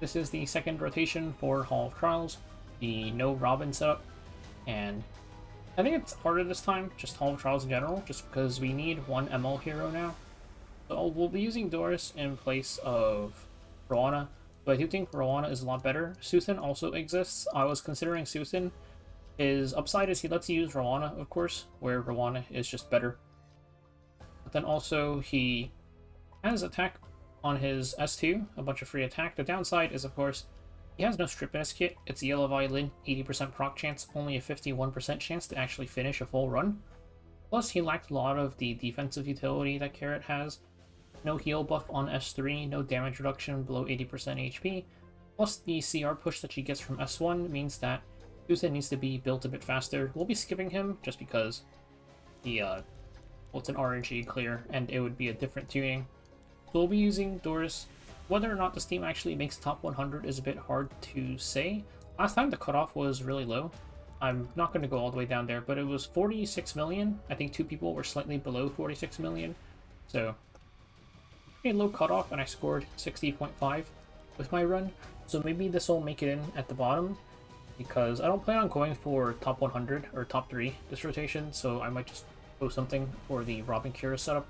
This is the second rotation for Hall of Trials, the no Robin setup, and I think it's harder this time, just Hall of Trials in general, just because we need one ML hero now. So we'll be using Doris in place of Roana, but I do think Roana is a lot better. Suthin also exists. I was considering Suthin. His upside is he lets you use Roana, of course, where Roana is just better. But then also he has attack on his S2, a bunch of free attack. The downside is, of course, he has no strip in his kit. It's Yellow Violin, 80% proc chance, only a 51% chance to actually finish a full run. Plus, he lacked a lot of the defensive utility that Carrot has. No heal buff on S3, no damage reduction below 80% HP. Plus, the CR push that she gets from S1 means that Suthin needs to be built a bit faster. We'll be skipping him just because he, well, it's an RNG clear, and it would be a different tuning. So we'll be using Doris. Whether or not this team actually makes top 100 is a bit hard to say. Last time the cutoff was really low. I'm not going to go all the way down there, but it was 46 million. I think two people were slightly below 46 million. So, pretty low cutoff, and I scored 60.5 with my run. So maybe this will make it in at the bottom, because I don't plan on going for top 100 or top 3 this rotation, so I might just post something for the Robin Kiris setup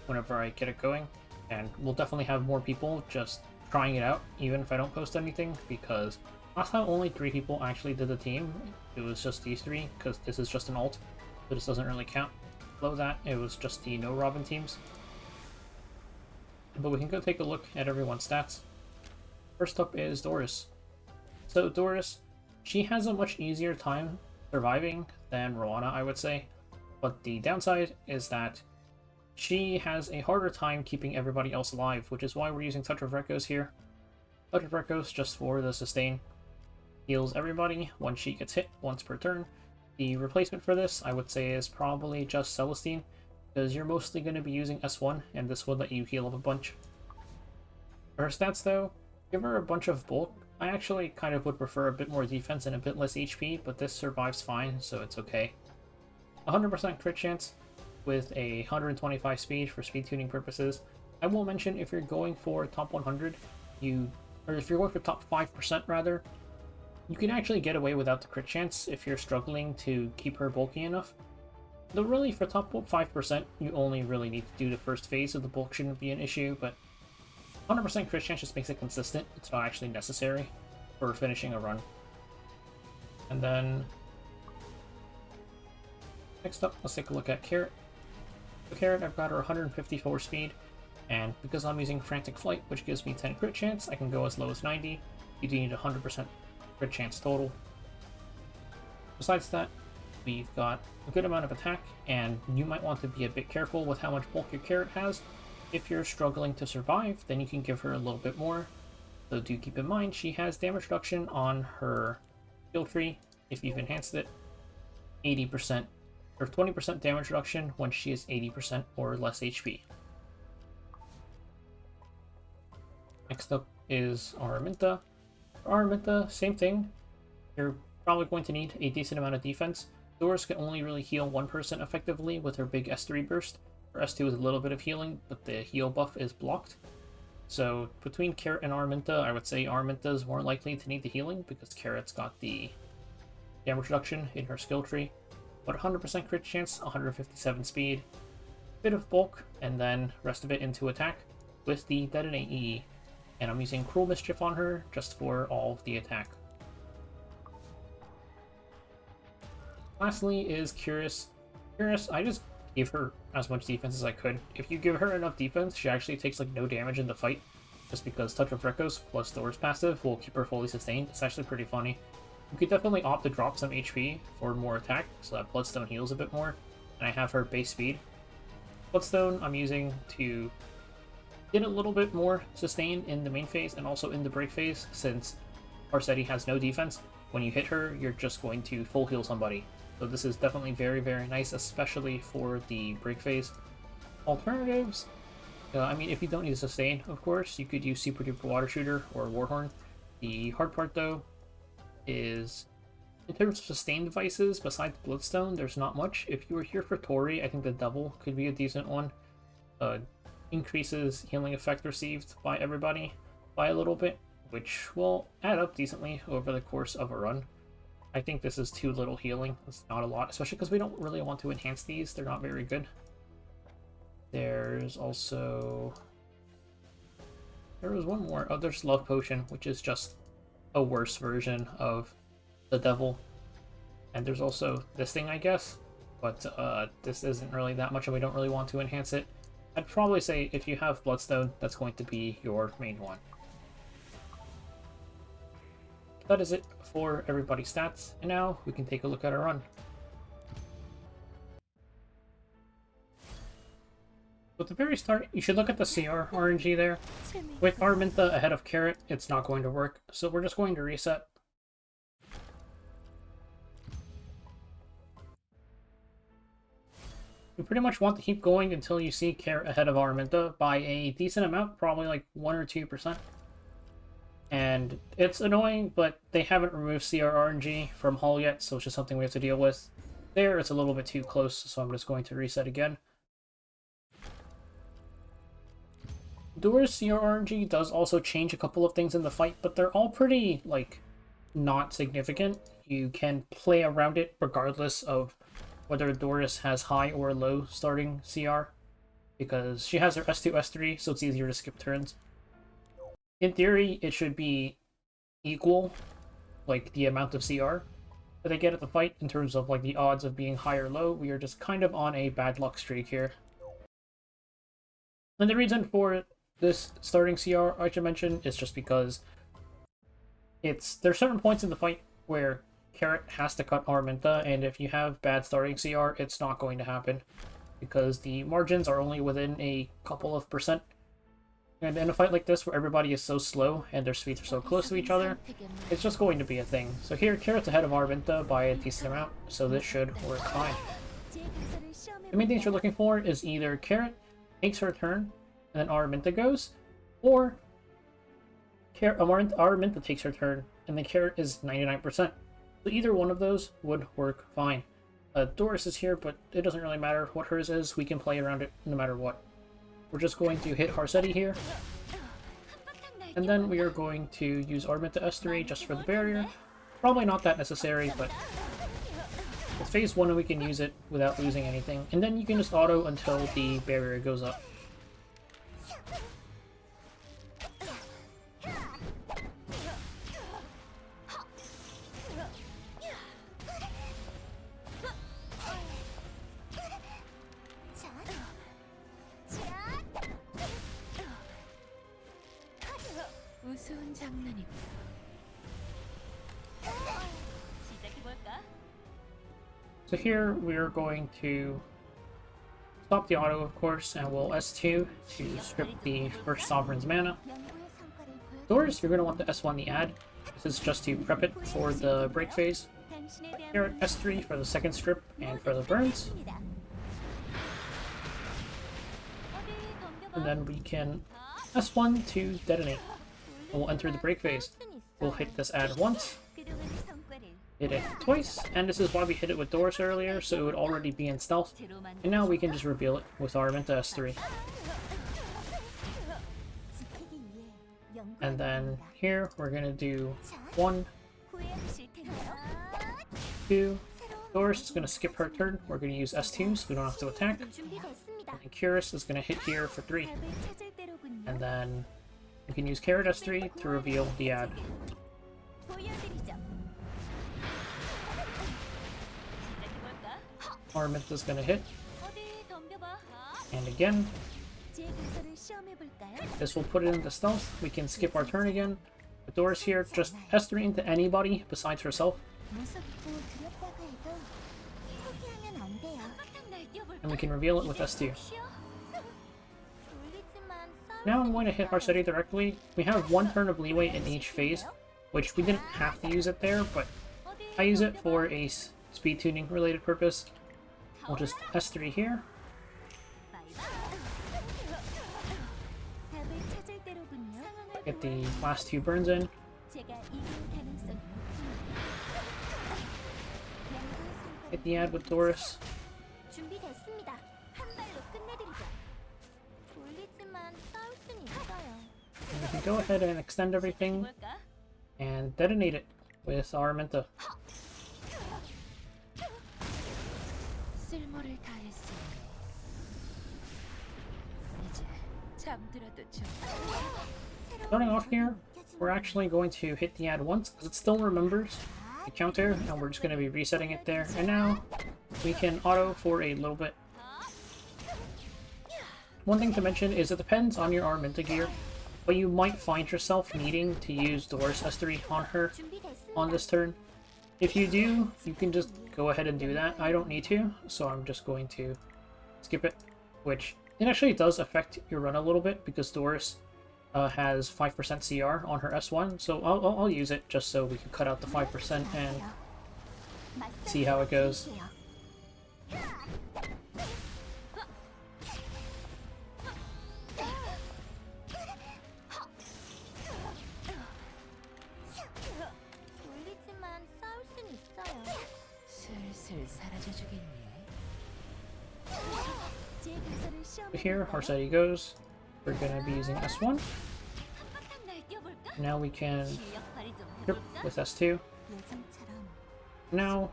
whenever I get it going. And we'll definitely have more people just trying it out, even if I don't post anything, because last time only 3 people actually did the team. It was just these 3, because this is just an alt, so this doesn't really count. Below that, it was just the no Robin teams. But we can go take a look at everyone's stats. First up is Doris. So Doris, she has a much easier time surviving than Roana, I would say. But the downside is that she has a harder time keeping everybody else alive, which is why we're using Touch of Rekos here. Touch of Rekos, just for the sustain, heals everybody when she gets hit once per turn. The replacement for this, I would say, is probably just Celestine, because you're mostly going to be using S1, and this would let you heal up a bunch. For her stats, though, give her a bunch of bulk. I actually kind of would prefer a bit more defense and a bit less HP, but this survives fine, so it's okay. 100% crit chance, with a 125 speed for speed tuning purposes. I will mention if you're going for top 100, or if you're going for top 5% rather, you can actually get away without the crit chance if you're struggling to keep her bulky enough. Though really for top 5%, you only really need to do the first phase, so the bulk shouldn't be an issue, but 100% crit chance just makes it consistent. It's not actually necessary for finishing a run. And then next up, let's take a look at Carrot. For Carrot, I've got her 154 speed, and because I'm using Frantic Flight, which gives me 10 crit chance, I can go as low as 90. You do need 100% crit chance total. Besides that, we've got a good amount of attack, and you might want to be a bit careful with how much bulk your Carrot has. If you're struggling to survive, then you can give her a little bit more. So do keep in mind, she has damage reduction on her skill tree, if you've enhanced it, 80%. Or 20% damage reduction when she is 80% or less HP. Next up is Aramintha. For Aramintha, same thing. You're probably going to need a decent amount of defense. Doris can only really heal one person effectively with her big S3 burst. Her S2 is a little bit of healing, but the heal buff is blocked. So between Carrot and Aramintha, I would say Aramintha is more likely to need the healing because Carrot's got the damage reduction in her skill tree. But 100% crit chance, 157 speed, bit of bulk, and then rest of it into attack with the Detonate E. And I'm using Cruel Mischief on her just for all of the attack. Lastly is Kiris. Kiris, I just gave her as much defense as I could. If you give her enough defense, she actually takes like no damage in the fight, just because Touch of Rekos plus Doris passive will keep her fully sustained. It's actually pretty funny. You could definitely opt to drop some HP for more attack, so that Bloodstone heals a bit more, and I have her base speed. Bloodstone I'm using to get a little bit more sustain in the main phase and also in the break phase, since Harsetti has no defense. When you hit her, you're just going to full heal somebody. So this is definitely very, very nice, especially for the break phase. Alternatives, I mean, if you don't need sustain, of course, you could use Super Duper Water Shooter or Warhorn. The hard part, though, is in terms of sustain devices, besides Bloodstone, there's not much. If you were here for Tori, I think the Devil could be a decent one. Increases healing effect received by everybody by a little bit, which will add up decently over the course of a run. I think this is too little healing. It's not a lot, especially because we don't really want to enhance these. They're not very good. There's also... There was one more. Oh, there's Love Potion, which is just a worse version of the Devil. And there's also this thing, I guess. But this isn't really that much, and we don't really want to enhance it. I'd probably say if you have Bloodstone, that's going to be your main one. That is it for everybody's stats, and now we can take a look at our run. So at the very start, you should look at the CR RNG there. With Aramintha ahead of Carrot, it's not going to work, so we're just going to reset. You pretty much want to keep going until you see Carrot ahead of Aramintha by a decent amount, probably like 1 or 2%. And it's annoying, but they haven't removed CR RNG from Hull yet, so it's just something we have to deal with. There, it's a little bit too close, so I'm just going to reset again. Doris CR RNG does also change a couple of things in the fight, but they're all pretty, like, not significant. You can play around it regardless of whether Doris has high or low starting CR, because she has her S2, S3, so it's easier to skip turns. In theory, it should be equal, like, the amount of CR that they get at the fight in terms of, like, the odds of being high or low. We are just kind of on a bad luck streak here. And the reason for this starting CR I should mention is just because there's certain points in the fight where Carrot has to cut Aramintha, and if you have bad starting CR, it's not going to happen, because the margins are only within a couple of percent. And in a fight like this, where everybody is so slow and their speeds are so close to each other, it's just going to be a thing. So here, Carrot's ahead of Aramintha by a decent amount, so this should work fine. The main things you're looking for is either Carrot takes her turn, and then Aramintha goes, or Aramintha takes her turn, and then Carrot is 99%. So either one of those would work fine. Doris is here, but it doesn't really matter what hers is. We can play around it no matter what. We're just going to hit Harsetti here. And then we are going to use Aramintha S3 just for the barrier. Probably not that necessary, but with phase 1 we can use it without losing anything. And then you can just auto until the barrier goes up. So here we are going to stop the auto, of course, and we'll S2 to strip the first Sovereign's mana. Doris, you're going to want to S1 the add. This is just to prep it for the break phase. Here at S3 for the second strip and for the burns. And then we can S1 to detonate. And we'll enter the break phase. We'll hit this add once. Hit it twice, and this is why we hit it with Doris earlier, so it would already be in stealth. And now we can just reveal it with Aramintha S3. And then here we're gonna do 1, 2. Doris is gonna skip her turn. We're gonna use S2 so we don't have to attack. And Kiris is gonna hit here for 3. And then we can use Carrot S3 to reveal the add. Aramintha's gonna hit. And again. This will put it into stealth. We can skip our turn again. With Doris here, just S3 into anybody besides herself. And we can reveal it with S2. Now I'm going to hit Harsetti directly. We have 1 turn of leeway in each phase, which we didn't have to use it there, but I use it for a speed tuning related purpose. We'll just S3 here. Get the last 2 burns in. Hit the add with Doris. And we can go ahead and extend everything and detonate it with Aramintha. Starting off here, we're actually going to hit the ad once because it still remembers the counter, and we're just going to be resetting it there. And now we can auto for a little bit. One thing to mention is it depends on your Aramintha gear, but you might find yourself needing to use Doris S3 on her on this turn. If you do, you can just go ahead and do that. I don't need to, so I'm just going to skip it, which it actually does affect your run a little bit because Doris has 5% CR on her S1, so I'll use it just so we can cut out the 5% and see how it goes. Here, Harsetti goes. We're going to be using S1. Now we can trip with S2. Now,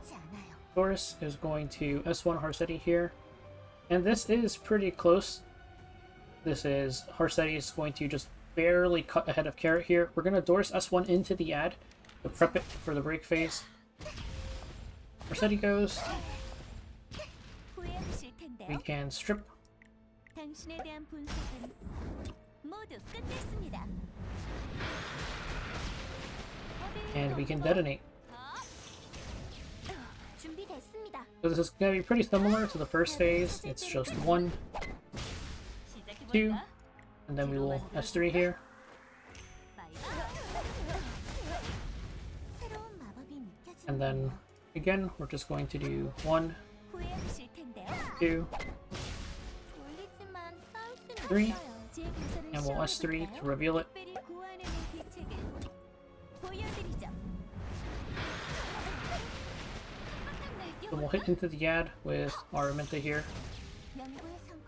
Doris is going to S1 Harsetti here. And this is pretty close. This is, Harsetti is going to just barely cut ahead of Carrot here. We're going to Doris S1 into the ad to prep it for the break phase. Harsetti goes. We can strip. And we can detonate. So this is going to be pretty similar to the first phase. It's just 1, 2, and then we will S3 here. And then again, we're just going to do 1, 2, 3, and we'll S3 to reveal it. So we'll hit into the ad with Aramintha here.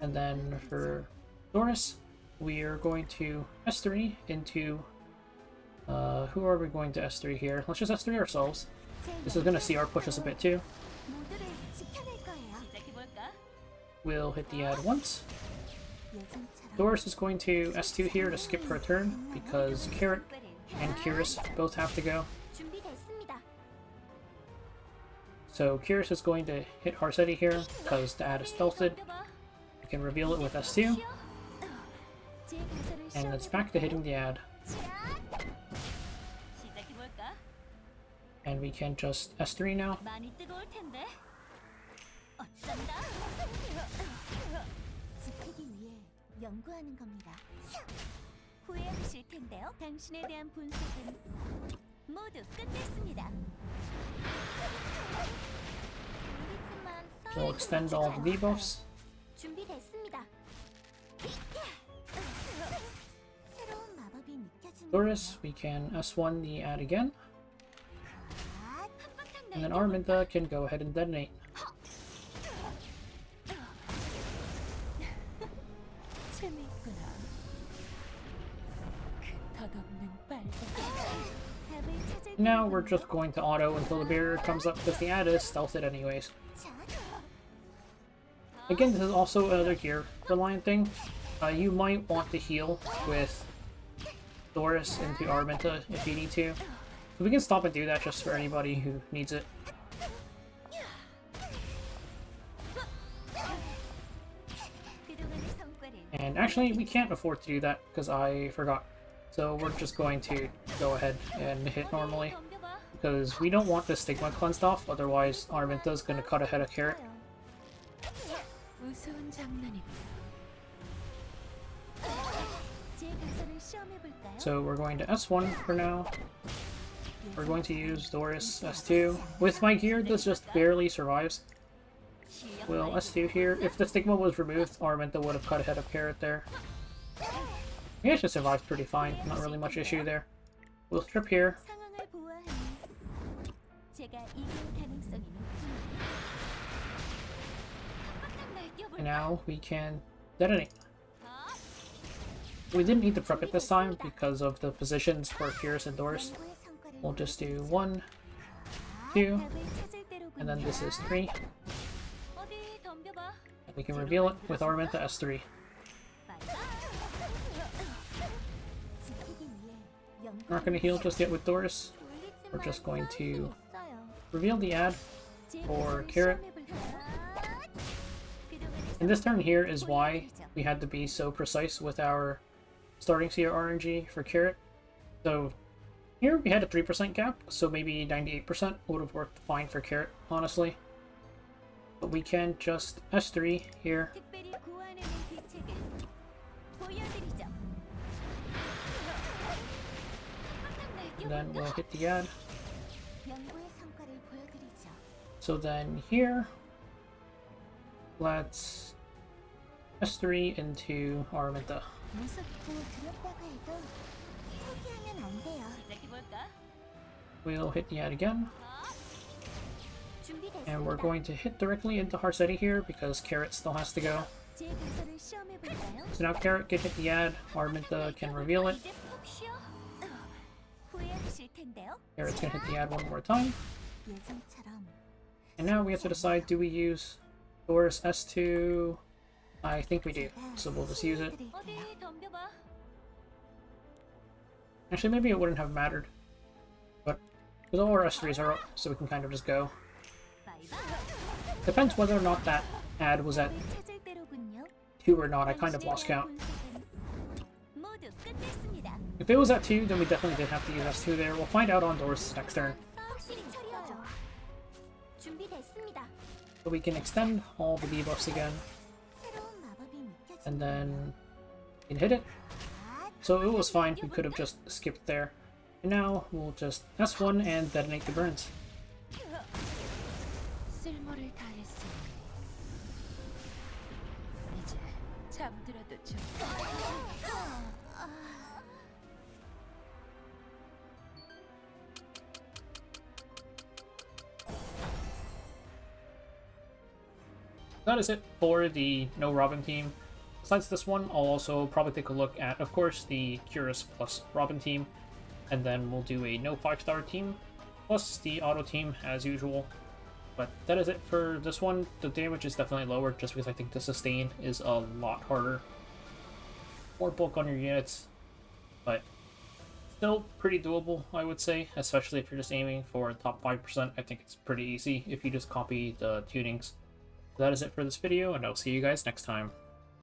And then for Doris, we are going to S3 into... who are we going to S3 here? Let's just S3 ourselves. This is going to CR push us a bit too. We'll hit the ad once. Doris is going to S2 here to skip her turn because Carrot and Kiris both have to go. So Kiris is going to hit Harsetti here because the ad is stealthed. We can reveal it with S2. And it's back to hitting the ad. And we can just S3 now. So we'll extend all the debuffs. Doris, we can S1 the ad again. And then Aramintha can go ahead and detonate. Now we're just going to auto until the barrier comes up because the ad is stealthed anyways. Again, this is also another gear reliant thing. You might want to heal with Doris into Aramintha if you need to. So we can stop and do that just for anybody who needs it. And actually, we can't afford to do that because I forgot. So we're just going to go ahead and hit normally. Because we don't want the stigma cleansed off, otherwise Aramintha's going to cut ahead of Carrot. So we're going to S1 for now. We're going to use Doris S2. With my gear, this just barely survives. We'll S2 here. If the stigma was removed, Aramintha would have cut ahead of Carrot there. He actually survived pretty fine. Not really much issue there. We'll strip here. And now we can detonate. We didn't need to prep it this time because of the positions for Kiris and Doris. We'll just do 1, 2, and then this is 3. And we can reveal it with Aramintha S3. We're not going to heal just yet with Doris. We're just going to reveal the ad for Kiris. And this turn here is why we had to be so precise with our starting CR RNG for Kiris. So here we had a 3% gap, so maybe 98% would have worked fine for Kiris, honestly. But we can just S3 here. And then we'll hit the ad. So then here, let's S3 into Aramintha. We'll hit the ad again. And we're going to hit directly into Harsetti here because Kiris still has to go. So now Kiris can hit the ad, Aramintha can reveal it. Kiris can hit the ad one more time. And now we have to decide, do we use Doris S2? I think we do, so we'll just use it. Actually, maybe it wouldn't have mattered. But because all our S3s are up, so we can kind of just go. Depends whether or not that ad was at 2 or not, I kind of lost count. If it was at 2, then we definitely did have to use S2 there. We'll find out on Doris next turn. So we can extend all the debuffs again. And then we can hit it. So it was fine, we could have just skipped there. And now we'll just S1 and detonate the burns. That is it for the No Robin team. Besides this one, I'll also probably take a look at, of course, the Kiris plus Robin team, and then we'll do a No 5-star team, plus the auto team as usual. But that is it for this one. The damage is definitely lower, just because I think the sustain is a lot harder. More bulk on your units, but still pretty doable, I would say, especially if you're just aiming for top 5%. I think it's pretty easy if you just copy the tunings. That is it for this video, and I'll see you guys next time.